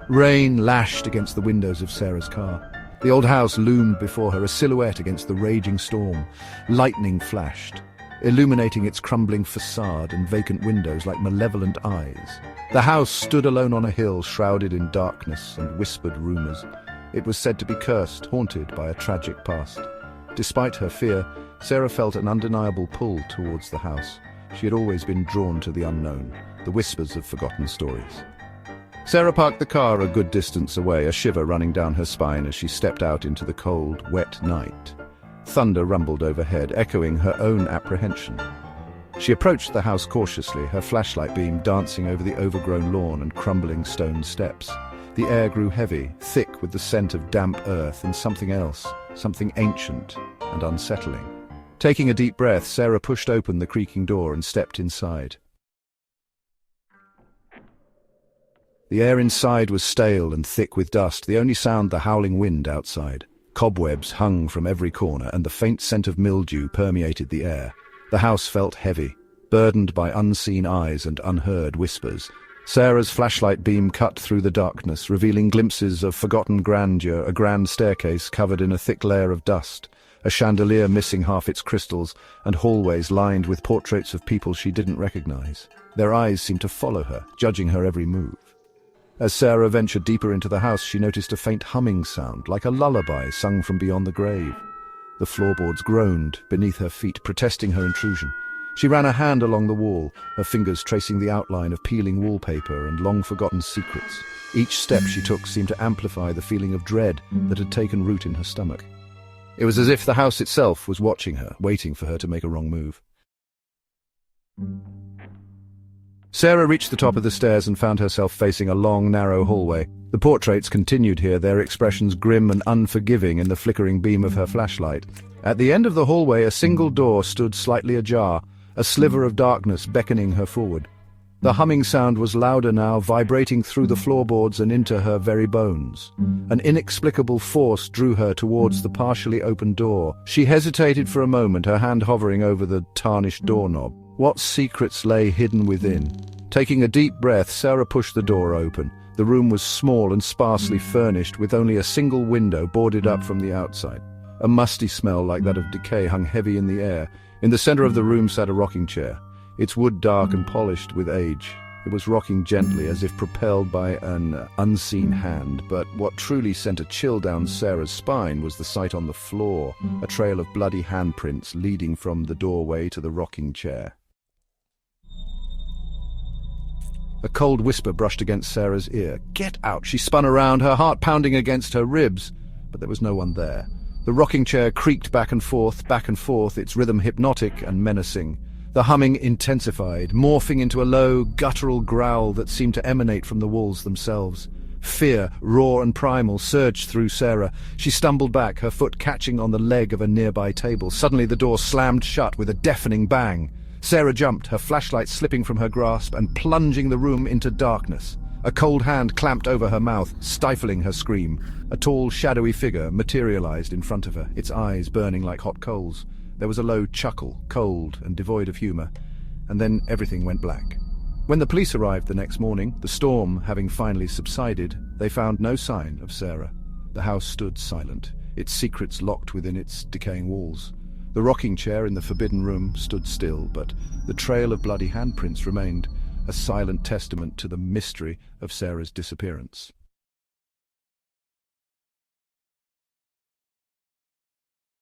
Rain lashed against the windows of Sarah's car. The old house loomed before her, a silhouette against the raging storm. Lightning flashed, illuminating its crumbling facade and vacant windows like malevolent eyes. The house stood alone on a hill, shrouded in darkness and whispered rumors. It was said to be cursed, haunted by a tragic past. Despite her fear, Sarah felt an undeniable pull towards the house. She had always been drawn to the unknown, the whispers of forgotten stories. Sarah parked the car a good distance away, a shiver running down her spine as she stepped out into the cold, wet night. Thunder rumbled overhead, echoing her own apprehension. She approached the house cautiously, her flashlight beam dancing over the overgrown lawn and crumbling stone steps. The air grew heavy, thick with the scent of damp earth and something else, something ancient and unsettling. Taking a deep breath, Sarah pushed open the creaking door and stepped inside. The air inside was stale and thick with dust, the only sound the howling wind outside. Cobwebs hung from every corner, and the faint scent of mildew permeated the air. The house felt heavy, burdened by unseen eyes and unheard whispers. Sarah's flashlight beam cut through the darkness, revealing glimpses of forgotten grandeur, a grand staircase covered in a thick layer of dust, a chandelier missing half its crystals, and hallways lined with portraits of people she didn't recognize. Their eyes seemed to follow her, judging her every move. As Sarah ventured deeper into the house, she noticed a faint humming sound, like a lullaby sung from beyond the grave. The floorboards groaned beneath her feet, protesting her intrusion. She ran a hand along the wall, her fingers tracing the outline of peeling wallpaper and long-forgotten secrets. Each step she took seemed to amplify the feeling of dread that had taken root in her stomach. It was as if the house itself was watching her, waiting for her to make a wrong move. Sarah reached the top of the stairs and found herself facing a long, narrow hallway. The portraits continued here, their expressions grim and unforgiving in the flickering beam of her flashlight. At the end of the hallway, a single door stood slightly ajar, a sliver of darkness beckoning her forward. The humming sound was louder now, vibrating through the floorboards and into her very bones. An inexplicable force drew her towards the partially open door. She hesitated for a moment, her hand hovering over the tarnished doorknob. What secrets lay hidden within? Taking a deep breath, Sarah pushed the door open. The room was small and sparsely furnished, with only a single window boarded up from the outside. A musty smell like that of decay hung heavy in the air. In the center of the room sat a rocking chair, its wood dark and polished with age. It was rocking gently, as if propelled by an unseen hand, but what truly sent a chill down Sarah's spine was the sight on the floor, a trail of bloody handprints leading from the doorway to the rocking chair. A cold whisper brushed against Sarah's ear. "Get out!" She spun around, her heart pounding against her ribs, but there was no one there. The rocking chair creaked back and forth, its rhythm hypnotic and menacing. The humming intensified, morphing into a low, guttural growl that seemed to emanate from the walls themselves. Fear, raw and primal, surged through Sarah. She stumbled back, her foot catching on the leg of a nearby table. Suddenly the door slammed shut with a deafening bang. Sarah jumped, her flashlight slipping from her grasp and plunging the room into darkness. A cold hand clamped over her mouth, stifling her scream. A tall, shadowy figure materialized in front of her, its eyes burning like hot coals. There was a low chuckle, cold and devoid of humor, and then everything went black. When the police arrived the next morning, the storm having finally subsided, they found no sign of Sarah. The house stood silent, its secrets locked within its decaying walls. The rocking chair in the forbidden room stood still, but the trail of bloody handprints remained, a silent testament to the mystery of Sarah's disappearance.